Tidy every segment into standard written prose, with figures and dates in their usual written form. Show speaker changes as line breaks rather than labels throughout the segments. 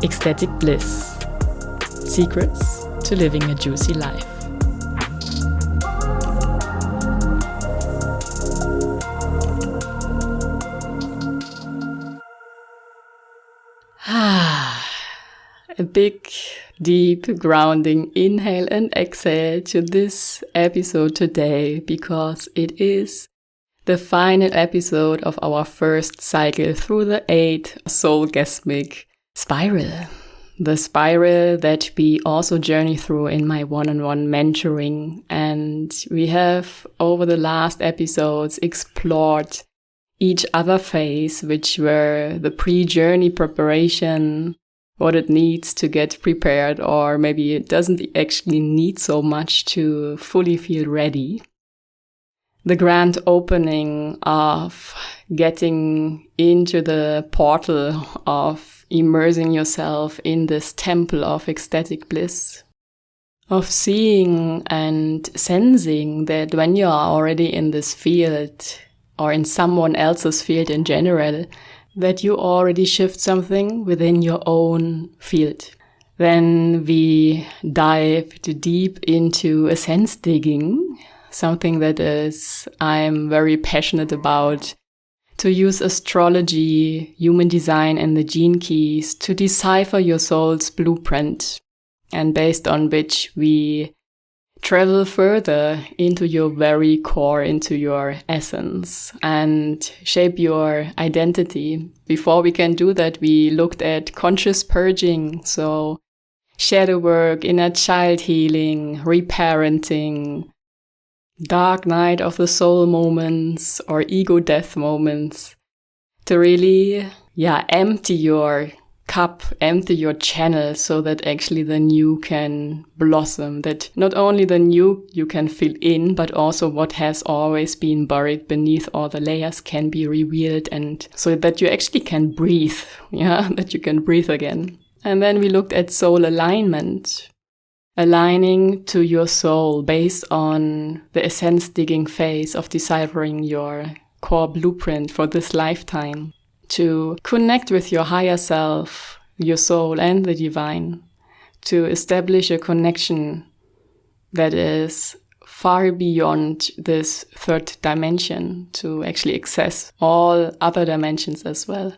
Ecstatic Bliss. Secrets to living a juicy life. A big, deep, grounding inhale and exhale to this episode today, because it is the final episode of our first cycle through the 8 soul gasmic spiral. The spiral that we also journey through in my one-on-one mentoring. And we have, over the last episodes, explored each other phase, which were the pre-journey preparation, what it needs to get prepared, or maybe it doesn't actually need so much to fully feel ready. The grand opening of getting into the portal of immersing yourself in this temple of ecstatic bliss, of seeing and sensing that when you are already in this field, or in someone else's field in general, that you already shift something within your own field. Then we dived deep into a sense digging, something that I'm very passionate about, to use astrology, human design, and the gene keys to decipher your soul's blueprint, and based on which we travel further into your very core, into your essence, and shape your identity. Before we can do that, we looked at conscious purging, so shadow work, inner child healing, reparenting, dark night of the soul moments or ego death moments, to really, empty your cup, empty your channel, so that actually the new can blossom, that not only the new you can fill in, but also what has always been buried beneath all the layers can be revealed, and so that you actually can breathe, that you can breathe again. And then we looked at soul alignment, aligning to your soul based on the essence digging phase of deciphering your core blueprint for this lifetime, to connect with your higher self, your soul, and the divine, to establish a connection that is far beyond this third dimension, to actually access all other dimensions as well.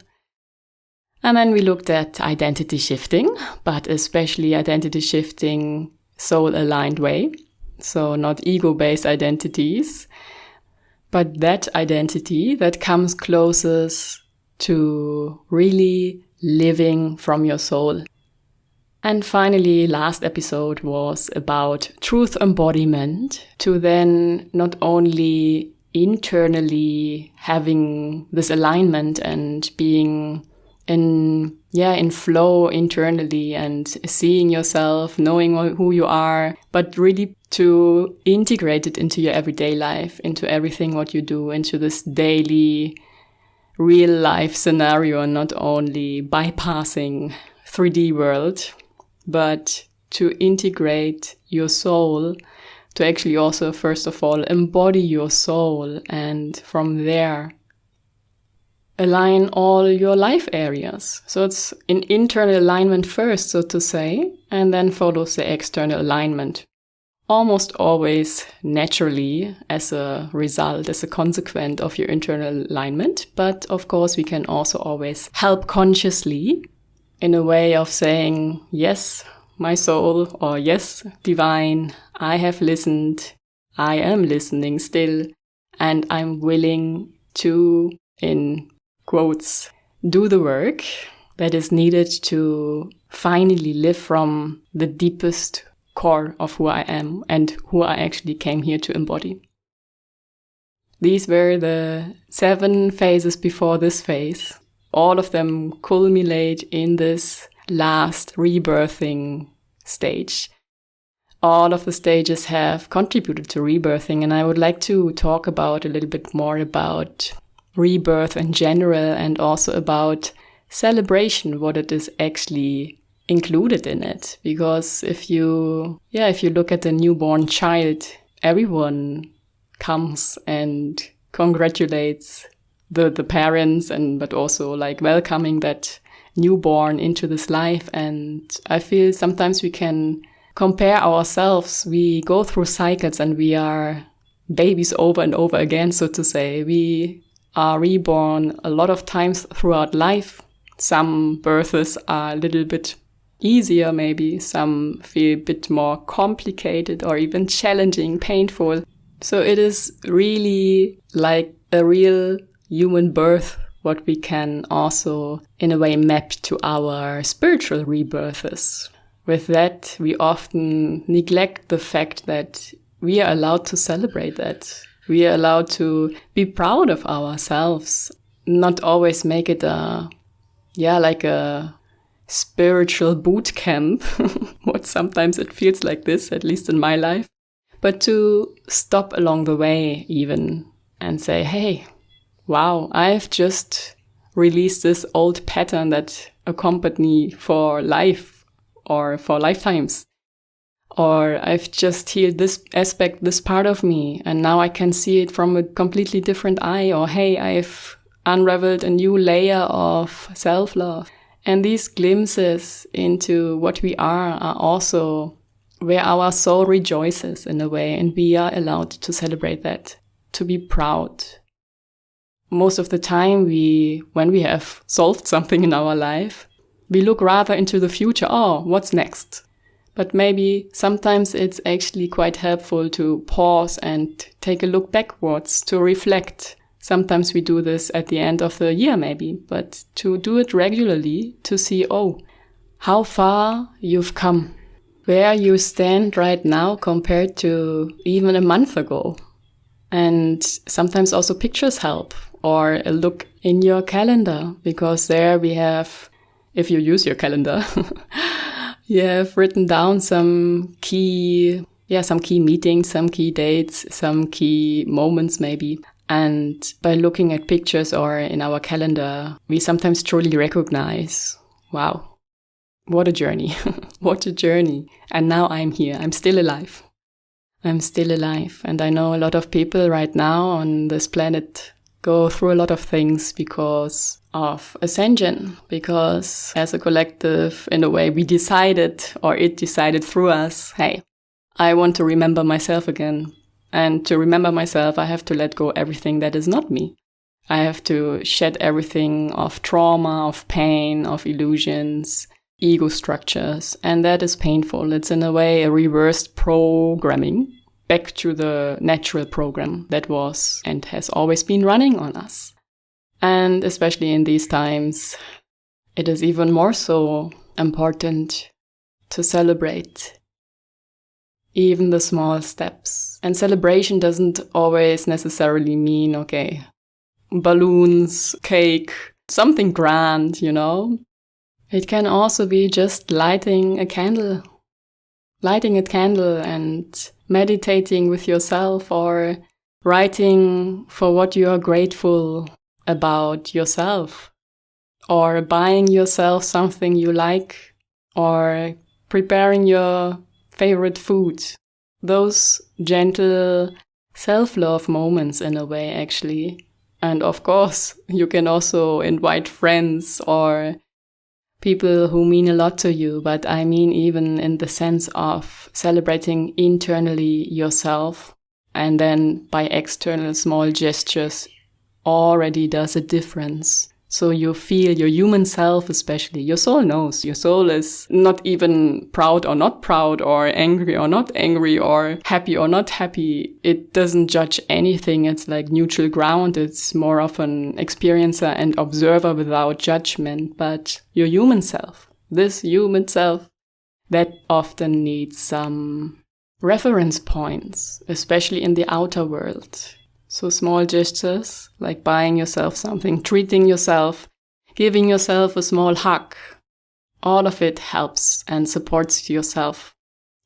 And then we looked at identity shifting, but especially identity shifting soul-aligned way. So not ego-based identities, but that identity that comes closest to really living from your soul. And finally, last episode was about truth embodiment, to then not only internally having this alignment and being in flow internally and seeing yourself, knowing who you are, but really to integrate it into your everyday life, into everything what you do, into this daily real life scenario, not only bypassing 3D world, but to integrate your soul, to actually also, first of all, embody your soul, and from there align all your life areas. So it's an internal alignment first, so to say, and then follows the external alignment. Almost always naturally as a result, as a consequence of your internal alignment. But of course, we can also always help consciously in a way of saying, yes, my soul, or yes, divine, I have listened, I am listening still, and I'm willing to, in quotes, do the work that is needed to finally live from the deepest core of who I am and who I actually came here to embody. These were the 7 phases before this phase. All of them culminate in this last rebirthing stage. All of the stages have contributed to rebirthing, and I would like to talk about a little bit more about rebirth in general, and also about celebration, what it is actually included in it. Because if you look at a newborn child, everyone comes and congratulates the parents, but also like welcoming that newborn into this life. And I feel sometimes we can compare ourselves. We go through cycles and we are babies over and over again, so to say. We are reborn a lot of times throughout life. Some births are a little bit easier, maybe. Some feel a bit more complicated or even challenging, painful. So it is really like a real human birth, what we can also, in a way, map to our spiritual rebirths. With that, we often neglect the fact that we are allowed to celebrate that. We are allowed to be proud of ourselves, not always make it like a spiritual boot camp, what sometimes it feels like this, at least in my life, but to stop along the way even and say, hey, wow, I've just released this old pattern that accompanied me for life or for lifetimes. Or I've just healed this aspect, this part of me, and now I can see it from a completely different eye. Or hey, I've unraveled a new layer of self-love. And these glimpses into what we are also where our soul rejoices in a way, and we are allowed to celebrate that, to be proud. Most of the time, when we have solved something in our life, we look rather into the future. Oh, what's next? But maybe sometimes it's actually quite helpful to pause and take a look backwards, to reflect. Sometimes we do this at the end of the year maybe, but to do it regularly, to see, oh, how far you've come, where you stand right now compared to even a month ago. And sometimes also pictures help, or a look in your calendar, because there we have, if you use your calendar, you have written down some key meetings, some key dates, some key moments maybe. And by looking at pictures or in our calendar, we sometimes truly recognize, wow, what a journey, what a journey. And now I'm here, I'm still alive. I'm still alive. And I know a lot of people right now on this planet go through a lot of things because of ascension, because as a collective, in a way, we decided, or it decided through us, hey, I want to remember myself again. And to remember myself, I have to let go everything that is not me. I have to shed everything of trauma, of pain, of illusions, ego structures. And that is painful. It's in a way a reversed programming back to the natural program that was and has always been running on us. And especially in these times, it is even more so important to celebrate even the small steps. And celebration doesn't always necessarily mean, okay, balloons, cake, something grand, you know. It can also be just lighting a candle and meditating with yourself, or writing for what you are grateful about yourself, or buying yourself something you like, or preparing your favorite food. Those gentle self-love moments in a way, actually. And of course, you can also invite friends or people who mean a lot to you, but I mean even in the sense of celebrating internally yourself, and then by external small gestures already does a difference. So you feel your human self, especially, your soul knows. Your soul is not even proud or not proud, or angry or not angry, or happy or not happy. It doesn't judge anything. It's like neutral ground. It's more of an experiencer and observer without judgment. But your human self, this human self, that often needs some reference points, especially in the outer world. So small gestures, like buying yourself something, treating yourself, giving yourself a small hug, all of it helps and supports yourself.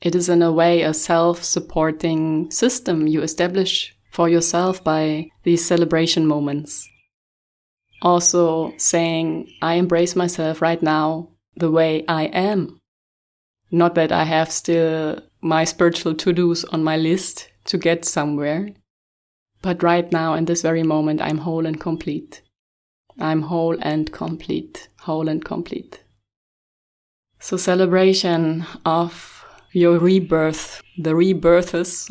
It is in a way a self-supporting system you establish for yourself by these celebration moments. Also saying, I embrace myself right now the way I am. Not that I have still my spiritual to-dos on my list to get somewhere. But right now, in this very moment, I'm whole and complete. I'm whole and complete. whole and complete. So celebration of your rebirth, the rebirths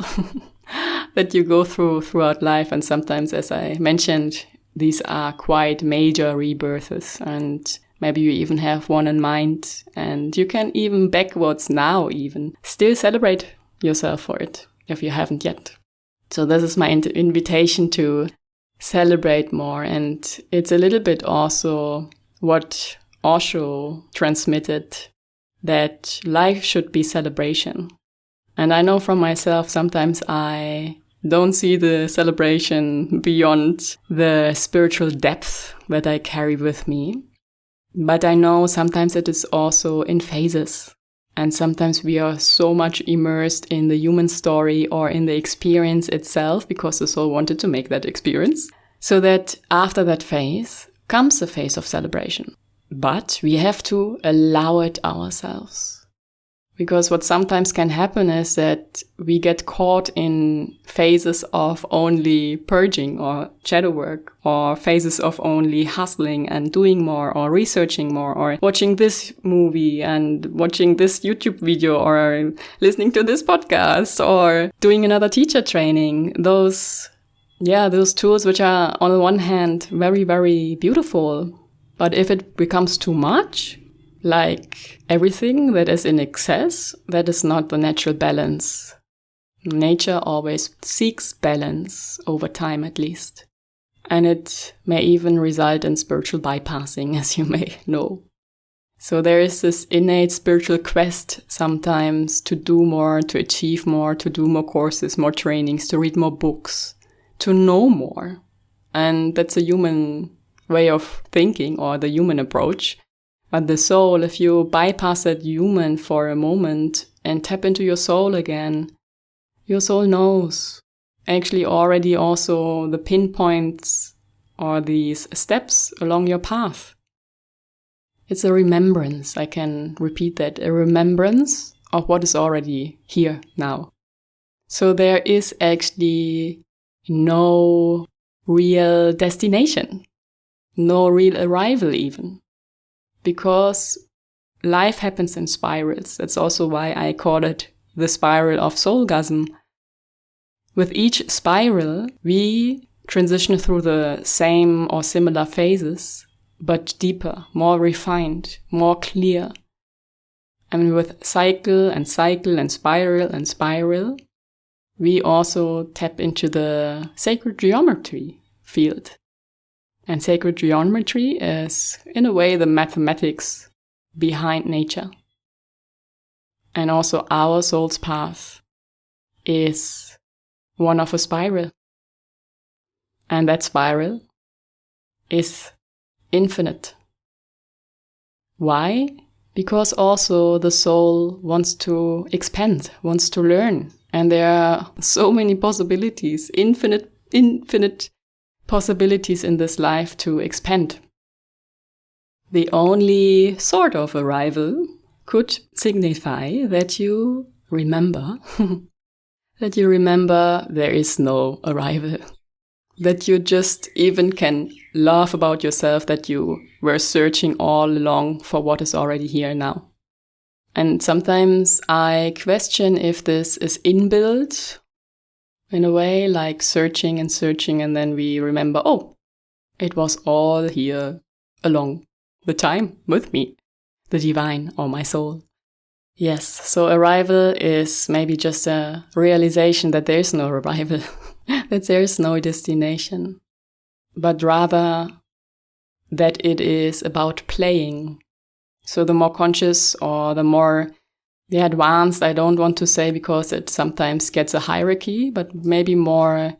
that you go throughout life. And sometimes, as I mentioned, these are quite major rebirths, and maybe you even have one in mind, and you can even backwards now even still celebrate yourself for it if you haven't yet. So this is my invitation to celebrate more. And it's a little bit also what Osho transmitted, that life should be celebration. And I know from myself, sometimes I don't see the celebration beyond the spiritual depth that I carry with me. But I know sometimes it is also in phases. And sometimes we are so much immersed in the human story or in the experience itself, because the soul wanted to make that experience. So that after that phase comes a phase of celebration. But we have to allow it ourselves. Because what sometimes can happen is that we get caught in phases of only purging or shadow work, or phases of only hustling and doing more, or researching more, or watching this movie and watching this YouTube video, or listening to this podcast, or doing another teacher training. Those tools which are on the one hand very, very beautiful. But if it becomes too much, like everything that is in excess, that is not the natural balance. Nature always seeks balance over time, at least. And it may even result in spiritual bypassing, as you may know. So there is this innate spiritual quest sometimes to do more, to achieve more, to do more courses, more trainings, to read more books, to know more. And that's a human way of thinking, or the human approach. But the soul, if you bypass that human for a moment and tap into your soul again, your soul knows actually already also the pinpoints or these steps along your path. It's a remembrance, I can repeat that, a remembrance of what is already here now. So there is actually no real destination, no real arrival even. Because life happens in spirals. That's also why I call it the spiral of soul gasm. With each spiral, we transition through the same or similar phases, but deeper, more refined, more clear. And with cycle and cycle and spiral, we also tap into the sacred geometry field. And sacred geometry is, in a way, the mathematics behind nature. And also our soul's path is one of a spiral. And that spiral is infinite. Why? Because also the soul wants to expand, wants to learn. And there are so many possibilities, infinite possibilities in this life to expand. The only sort of arrival could signify that you remember, there is no arrival. That you just even can laugh about yourself that you were searching all along for what is already here now. And sometimes I question if this is inbuilt, in a way, like searching, and then we remember, oh, it was all here along the time with me, the divine or my soul. Yes, so arrival is maybe just a realization that there is no arrival, that there is no destination, but rather that it is about playing. So the more conscious or the more advanced, I don't want to say because it sometimes gets a hierarchy, but maybe more,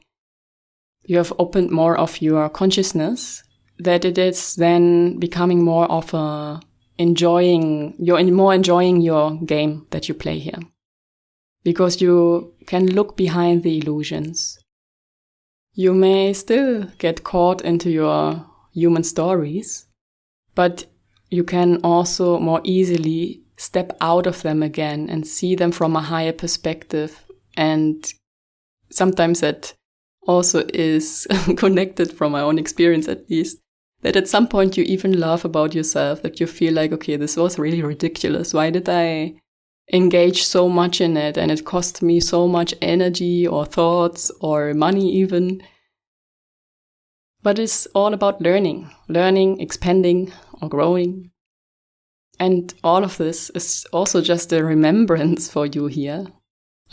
you have opened more of your consciousness, that it is then becoming more of enjoying your game that you play here. Because you can look behind the illusions. You may still get caught into your human stories, but you can also more easily step out of them again and see them from a higher perspective. And sometimes that also is connected from my own experience, at least, that at some point you even laugh about yourself, that you feel like, okay, this was really ridiculous. Why did I engage so much in it? And it cost me so much energy or thoughts or money even. But it's all about learning, expanding or growing. And all of this is also just a remembrance for you here.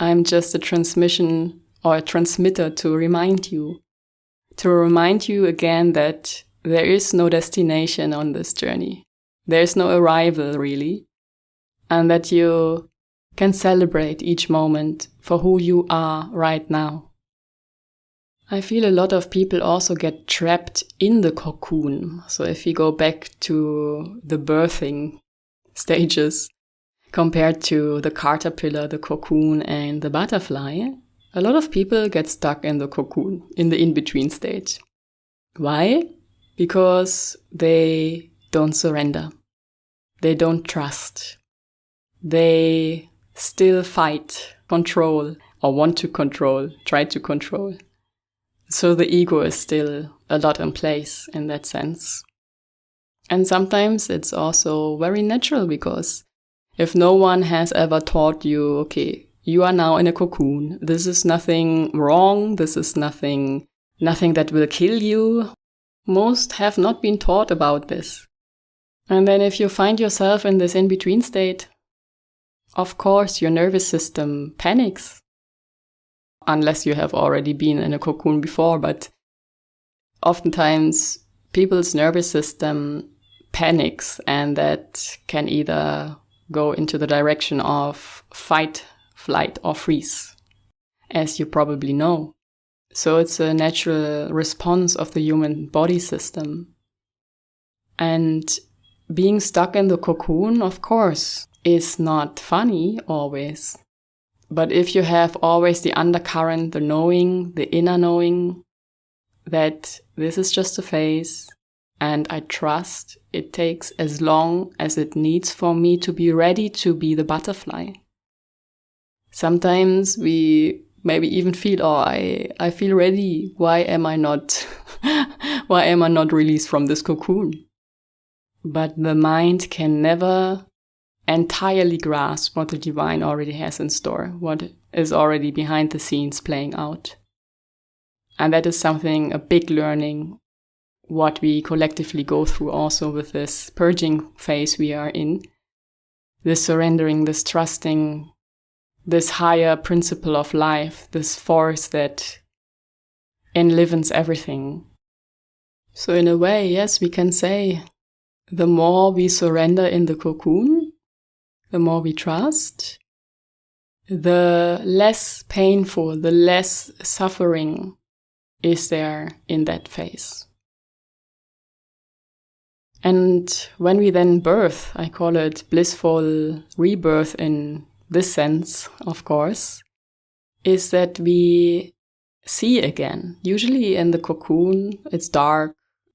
I'm just a transmission or a transmitter to remind you again that there is no destination on this journey. There is no arrival, really. And that you can celebrate each moment for who you are right now. I feel a lot of people also get trapped in the cocoon. So if you go back to the birthing stages, compared to the caterpillar, the cocoon, and the butterfly, a lot of people get stuck in the cocoon, in the in-between stage. Why? Because they don't surrender. They don't trust. They still fight, control, or want to control, try to control. So the ego is still a lot in place in that sense. And sometimes it's also very natural, because if no one has ever taught you, okay, you are now in a cocoon, this is nothing wrong, this is nothing that will kill you. Most have not been taught about this. And then if you find yourself in this in-between state, of course your nervous system panics. Unless you have already been in a cocoon before, but oftentimes people's nervous system panics, and that can either go into the direction of fight, flight, or freeze, as you probably know. So it's a natural response of the human body system. And being stuck in the cocoon, of course, is not funny always. But if you have always the undercurrent, the knowing, the inner knowing, that this is just a phase, and I trust it takes as long as it needs for me to be ready to be the butterfly. Sometimes we maybe even feel, I feel ready. Why am I not released from this cocoon? But the mind can never entirely grasp what the divine already has in store, what is already behind the scenes playing out. And that is something, a big learning, what we collectively go through also with this purging phase we are in. This surrendering, this trusting, this higher principle of life, this force that enlivens everything. So in a way, yes, we can say the more we surrender in the cocoon, the more we trust, the less painful, the less suffering is there in that phase. And when we then birth, I call it blissful rebirth in this sense, of course, is that we see again. Usually in the cocoon, it's dark,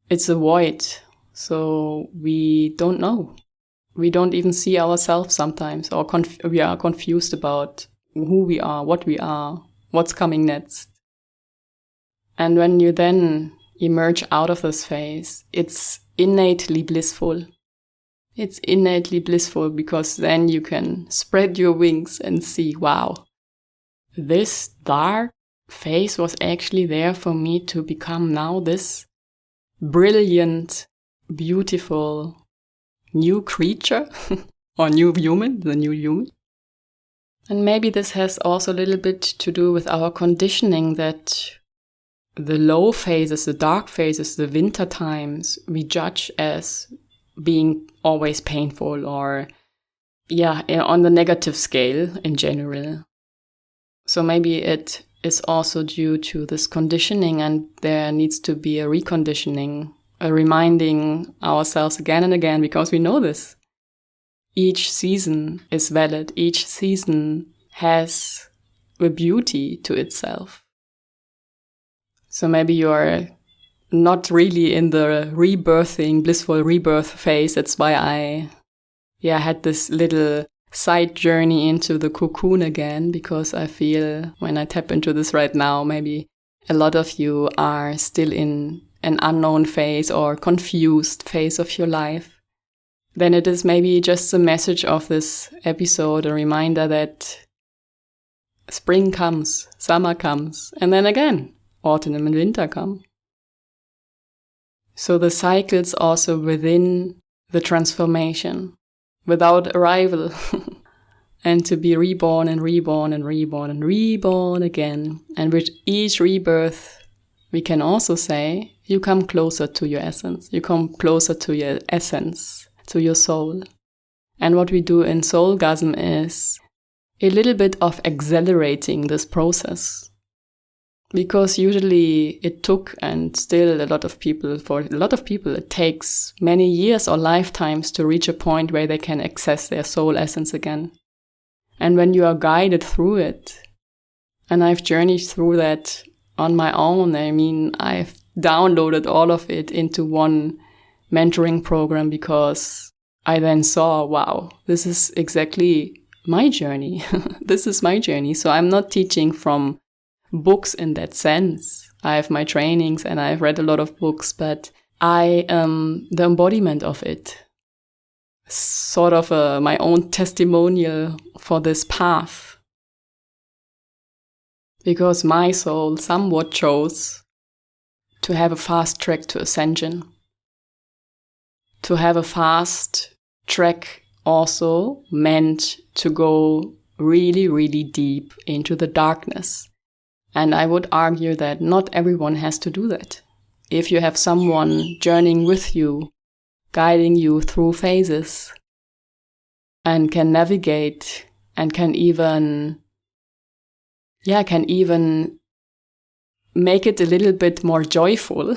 it's a void, so we don't know. We don't even see ourselves sometimes, or we are confused about who we are, what's coming next. And when you then emerge out of this phase, it's innately blissful. It's innately blissful because then you can spread your wings and see, wow, this dark phase was actually there for me to become now this brilliant, beautiful new creature or new human, the new human. And maybe this has also a little bit to do with our conditioning, that the low phases, the dark phases, the winter times, we judge as being always painful or, on the negative scale in general. So maybe it is also due to this conditioning, and there needs to be a reconditioning, a reminding ourselves again and again, because we know this. Each season is valid. Each season has a beauty to itself. So maybe you're not really in the rebirthing, blissful rebirth phase. That's why I had this little side journey into the cocoon again, because I feel when I tap into this right now, maybe a lot of you are still in an unknown phase or confused phase of your life, then it is maybe just the message of this episode, a reminder that spring comes, summer comes, and then again, autumn and winter come. So the cycles also within the transformation, without arrival, and to be reborn and reborn and reborn and reborn again. And with each rebirth, we can also say, you come closer to your essence. You come closer to your essence, to your soul. And what we do in Soul Gasm is a little bit of accelerating this process. Because usually it took, and still for a lot of people, it takes many years or lifetimes to reach a point where they can access their soul essence again. And when you are guided through it, and I've journeyed through that on my own, I've downloaded all of it into one mentoring program because I then saw, wow, this is exactly my journey. This is my journey. So I'm not teaching from books in that sense. I have my trainings and I've read a lot of books, but I am the embodiment of it. Sort of my own testimonial for this path. Because my soul somewhat chose to have a fast track to ascension. To have a fast track also meant to go really, really deep into the darkness. And I would argue that not everyone has to do that. If you have someone journeying with you, guiding you through phases, and can navigate and can even make it a little bit more joyful,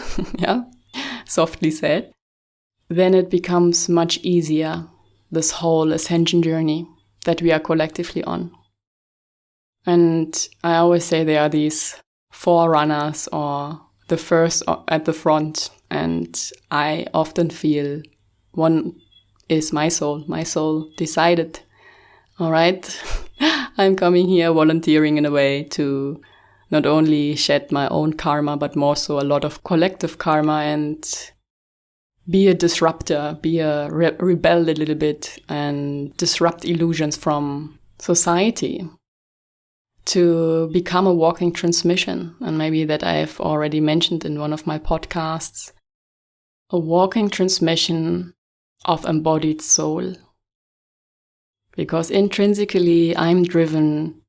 softly said, then it becomes much easier, this whole ascension journey that we are collectively on. And I always say there are these forerunners or the first at the front. And I often feel one is my soul. My soul decided, all right, I'm coming here volunteering in a way to not only shed my own karma, but more so a lot of collective karma and be a disruptor, rebel a little bit and disrupt illusions from society. To become a walking transmission, and maybe that I've already mentioned in one of my podcasts, a walking transmission of embodied soul. Because intrinsically, I'm driven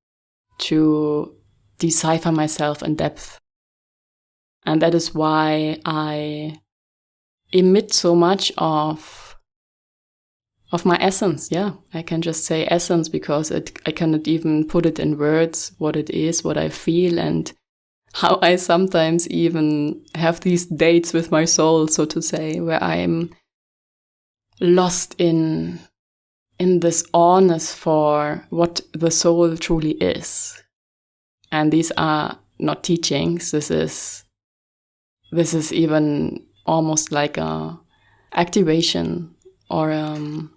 to decipher myself in depth. And that is why I emit so much of my essence. I can just say essence because I cannot even put it in words, what it is, what I feel, and how I sometimes even have these dates with my soul, so to say, where I'm lost in this awness for what the soul truly is. And these are not teachings. This is even almost like a activation or an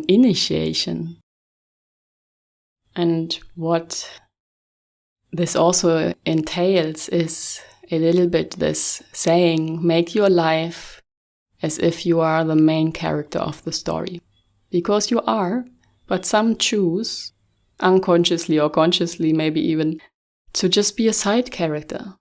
initiation. And what this also entails is a little bit this saying, make your life as if you are the main character of the story. Because you are, but some choose, unconsciously or consciously maybe even, to just be a side character.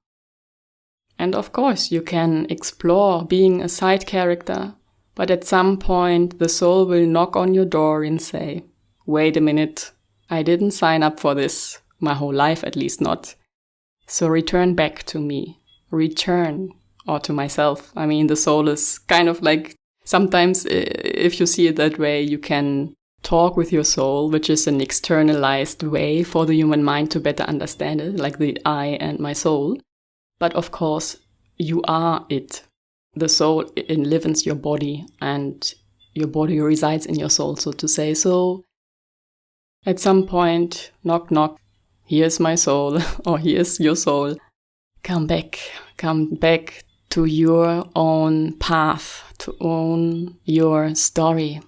And of course you can explore being a side character, but at some point the soul will knock on your door and say, wait a minute, I didn't sign up for this, my whole life at least not. So return back to me, or to myself. I mean, the soul is kind of like, sometimes if you see it that way, you can talk with your soul, which is an externalized way for the human mind to better understand it, like the I and my soul. But of course, you are it. The soul enlivens your body, and your body resides in your soul, so to say. So at some point, knock, knock, here's my soul, or here's your soul. Come back to your own path, to own your story,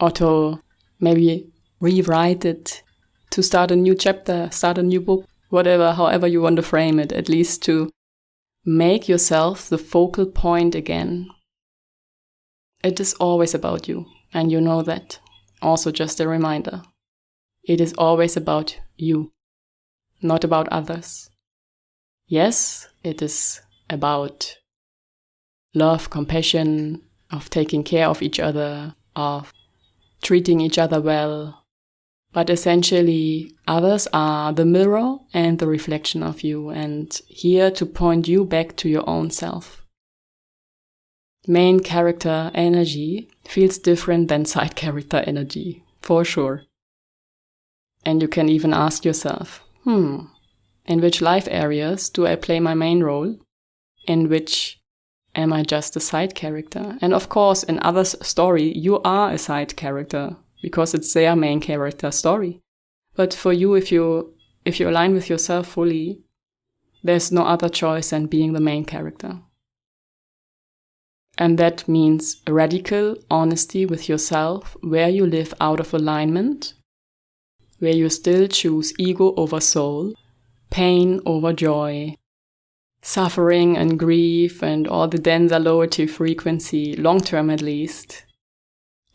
or to maybe rewrite it, to start a new chapter, start a new book, whatever, however you want to frame it, at least to make yourself the focal point again. It is always about you, and you know that. Also just a reminder. It is always about you, not about others. Yes, it is about love, compassion, of taking care of each other, of treating each other well. But essentially, others are the mirror and the reflection of you, and here to point you back to your own self. Main character energy feels different than side character energy, for sure. And you can even ask yourself, in which life areas do I play my main role? In which am I just a side character? And of course, in others' story, you are a side character, because it's their main character story. But for you, if you align with yourself fully, there's no other choice than being the main character. And that means radical honesty with yourself, where you live out of alignment, where you still choose ego over soul, pain over joy, suffering and grief and all the denser lower-tier frequency, long-term at least,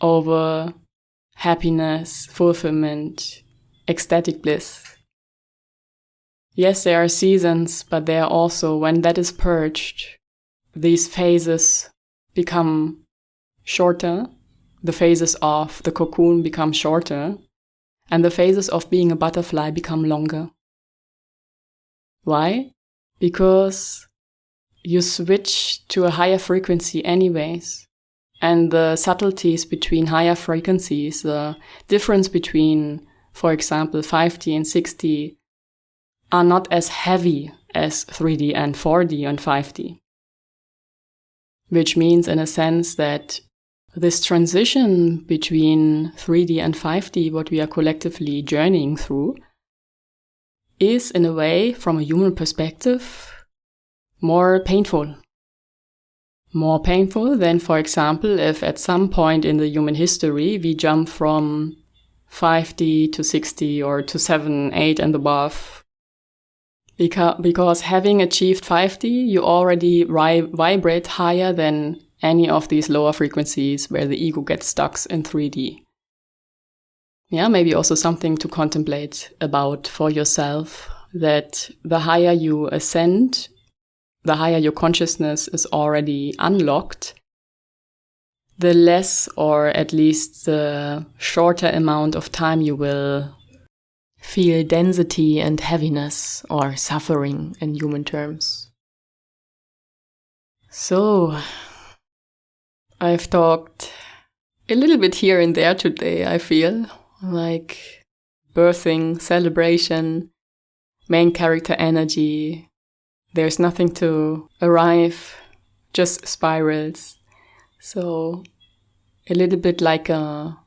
over happiness, fulfilment, ecstatic bliss. Yes, there are seasons, but there are also, when that is purged, these phases become shorter, the phases of the cocoon become shorter, and the phases of being a butterfly become longer. Why? Because you switch to a higher frequency anyways. And the subtleties between higher frequencies, the difference between, for example, 5D and 6D, are not as heavy as 3D and 4D and 5D. Which means, in a sense, that this transition between 3D and 5D, what we are collectively journeying through, is, in a way, from a human perspective, more painful. More painful than, for example, if at some point in the human history we jump from 5D to 6D or to 7, 8 and above. Because having achieved 5D, you already vibrate higher than any of these lower frequencies where the ego gets stuck in 3D. Yeah, maybe also something to contemplate about for yourself, that the higher you ascend, the higher your consciousness is already unlocked, the less, or at least the shorter amount of time you will feel density and heaviness or suffering in human terms. So, I've talked a little bit here and there today, I feel, like birthing, celebration, main character energy. There's nothing to arrive, just spirals. So, a little bit like a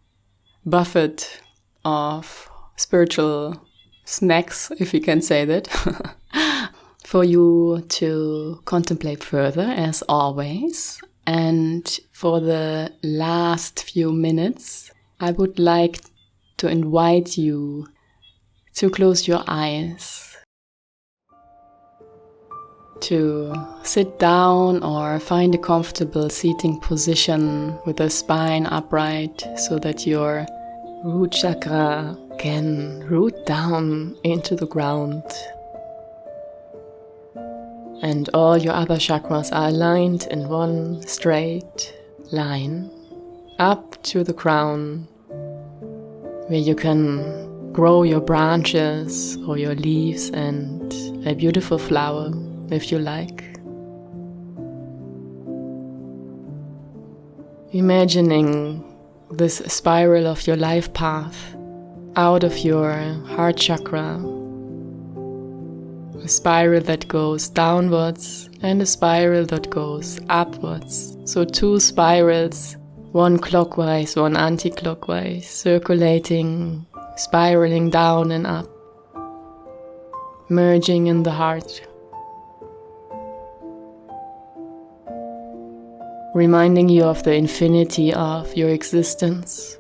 buffet of spiritual snacks, if you can say that, for you to contemplate further, as always. And for the last few minutes, I would like to invite you to close your eyes, to sit down or find a comfortable seating position with the spine upright so that your root chakra can root down into the ground. And all your other chakras are aligned in one straight line up to the crown, where you can grow your branches or your leaves and a beautiful flower if you like. Imagining this spiral of your life path out of your heart chakra, a spiral that goes downwards and a spiral that goes upwards. So two spirals, one clockwise, one anti-clockwise, circulating, spiraling down and up, merging in the heart. Reminding you of the infinity of your existence.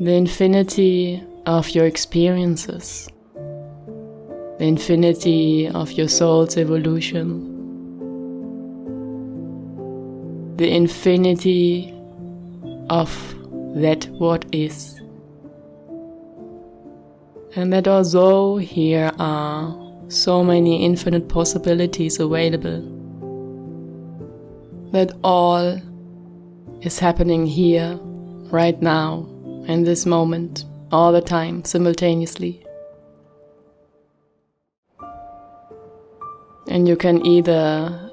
the infinity of your experiences, the infinity of your soul's evolution, the infinity of that what is. And that although here are so many infinite possibilities available, that all is happening here, right now, in this moment, all the time, simultaneously. And you can either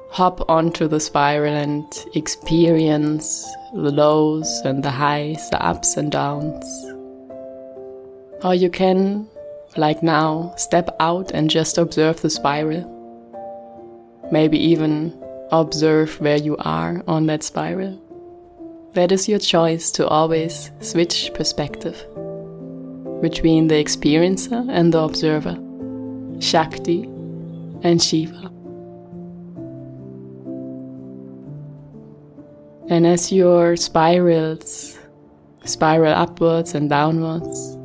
hop onto the spiral and experience the lows and the highs, the ups and downs. Or you can, like now, step out and just observe the spiral. Maybe even observe where you are on that spiral. That is your choice to always switch perspective between the experiencer and the observer, Shakti and Shiva. And as your spirals spiral upwards and downwards,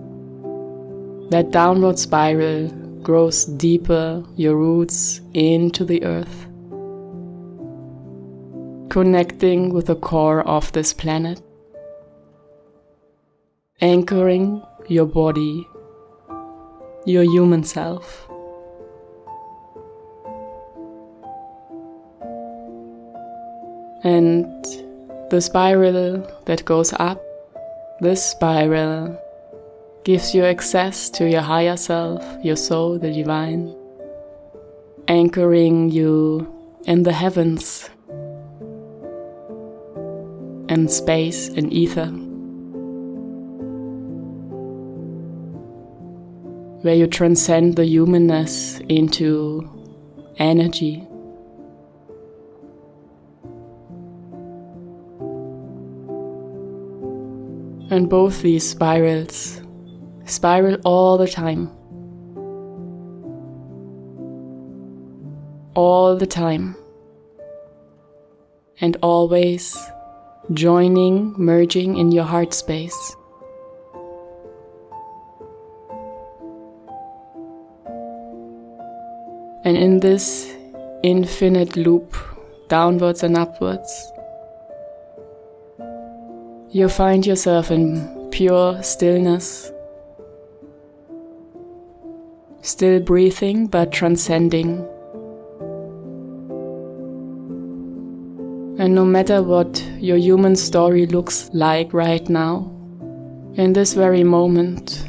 that downward spiral grows deeper, your roots into the earth, connecting with the core of this planet, anchoring your body, your human self. And the spiral that goes up, this spiral gives you access to your higher self, your soul, the divine, anchoring you in the heavens and space and ether, where you transcend the humanness into energy. And both these spirals spiral all the time. All the time. And always joining, merging in your heart space. And in this infinite loop, downwards and upwards, you find yourself in pure stillness, still breathing but transcending. And no matter what your human story looks like right now, in this very moment,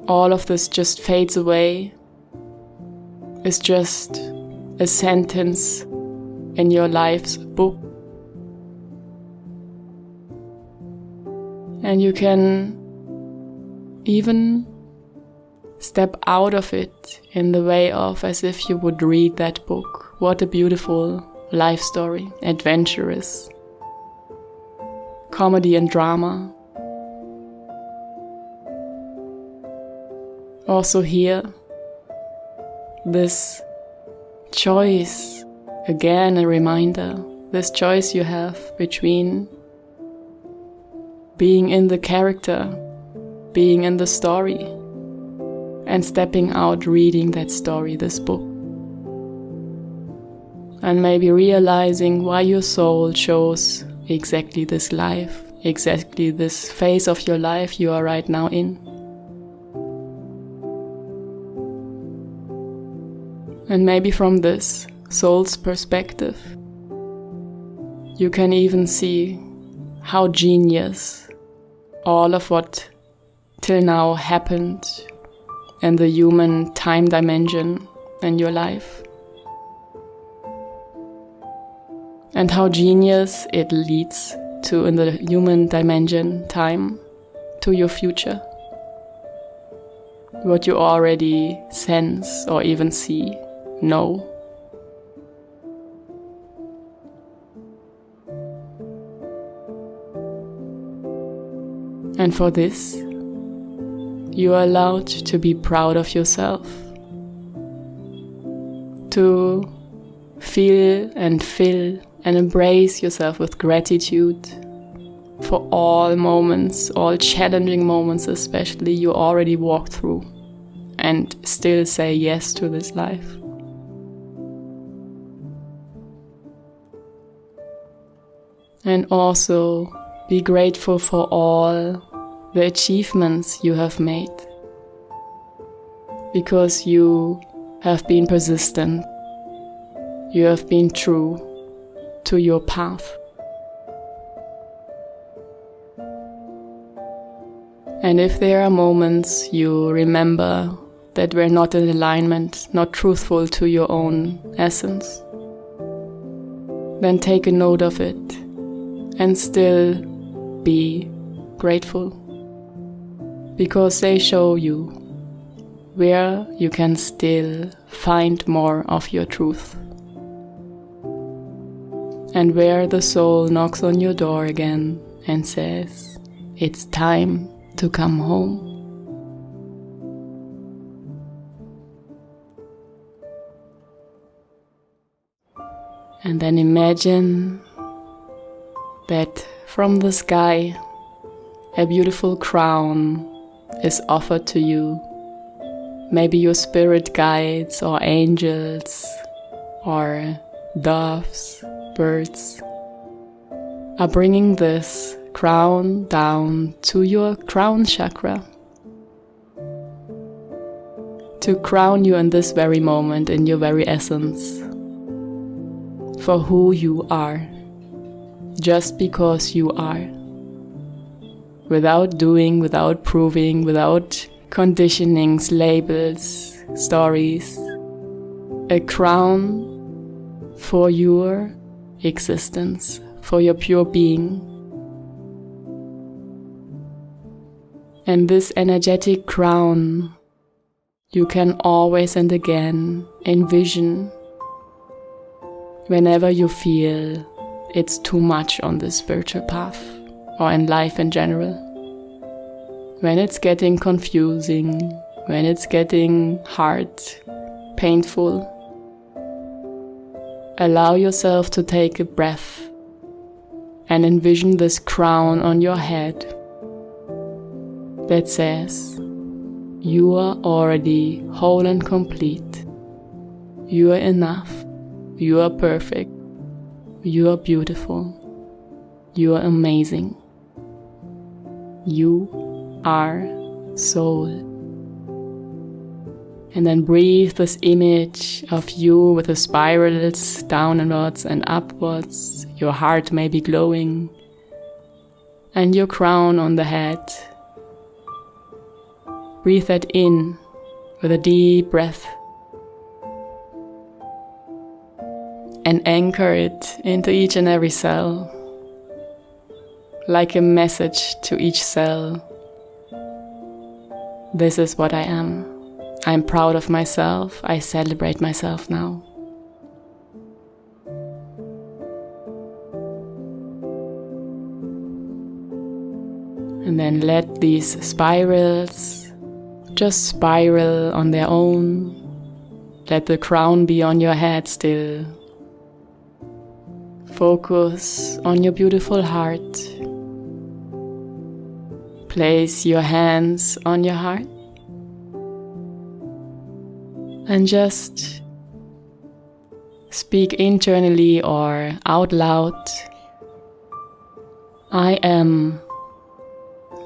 all of this just fades away. It's just a sentence in your life's book. And you can even step out of it in the way of as if you would read that book. What a beautiful life story, adventurous, comedy and drama. Also here, this choice, again a reminder, this choice you have between being in the character, being in the story, and stepping out reading that story, this book. And maybe realizing why your soul chose exactly this life, exactly this phase of your life you are right now in. And maybe from this soul's perspective, you can even see how genius all of what till now happened in the human time dimension in your life. And how genius it leads to, in the human dimension time, to your future. What you already sense or even see, know. And for this, you are allowed to be proud of yourself, to feel and fill and embrace yourself with gratitude for all moments, all challenging moments especially, you already walked through and still say yes to this life. And also be grateful for all the achievements you have made, because you have been persistent, you have been true to your path. And if there are moments you remember that were not in alignment, not truthful to your own essence, then take a note of it and still be grateful, because they show you where you can still find more of your truth, and where the soul knocks on your door again and says, it's time to come home. And then imagine that from the sky a beautiful crown is offered to you. Maybe your spirit guides or angels or doves, birds are bringing this crown down to your crown chakra, to crown you in this very moment, in your very essence, for who you are, just because you are, without doing, without proving, without conditionings, labels, stories. A crown for your existence, for your pure being. And this energetic crown you can always and again envision whenever you feel it's too much on this spiritual path or in life in general. When it's getting confusing, when it's getting hard, painful, allow yourself to take a breath and envision this crown on your head that says, you are already whole and complete. You are enough. You are perfect. You are beautiful. You are amazing. You are soul. And then breathe this image of you with the spirals downwards and upwards. Your heart may be glowing. And your crown on the head. Breathe that in with a deep breath. And anchor it into each and every cell. Like a message to each cell. This is what I am. I'm proud of myself. I celebrate myself now. And then let these spirals just spiral on their own. Let the crown be on your head still. Focus on your beautiful heart. Place your hands on your heart. And just speak internally or out loud. I am.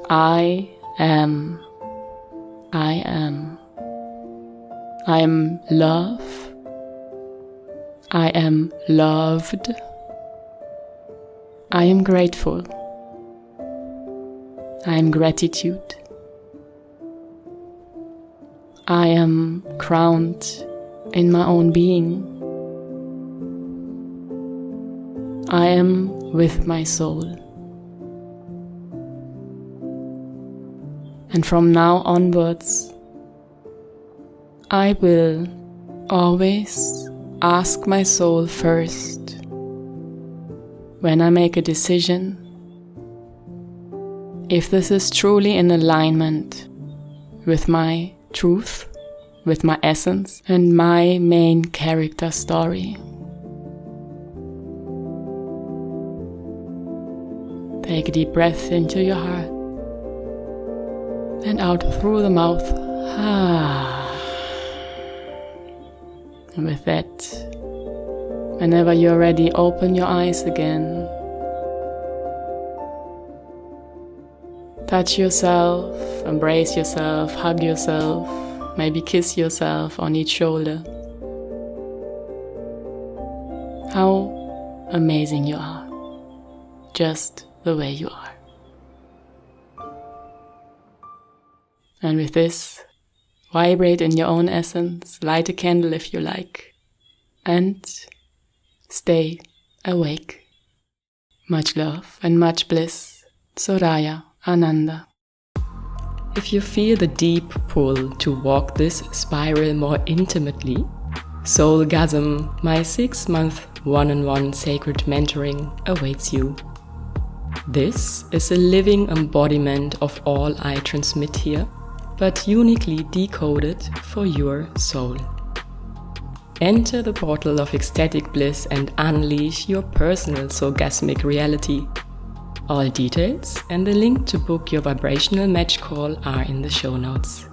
I am. I am. I am love. I am loved. I am grateful. I am gratitude. I am crowned in my own being. I am with my soul. And from now onwards, I will always ask my soul first when I make a decision if this is truly in alignment with my truth, with my essence and my main character story. Take a deep breath into your heart and out through the mouth. And with that, whenever you're ready, open your eyes again. Touch yourself, embrace yourself, hug yourself, maybe kiss yourself on each shoulder. How amazing you are, just the way you are. And with this, vibrate in your own essence, light a candle if you like, and stay awake. Much love and much bliss, Soraya Ananda. If you feel the deep pull to walk this spiral more intimately, Soul Gasm, my 6-month one-on-one sacred mentoring awaits you. This is a living embodiment of all I transmit here, but uniquely decoded for your soul. Enter the portal of ecstatic bliss and unleash your personal soulgasmic reality. All details and the link to book your vibrational match call are in the show notes.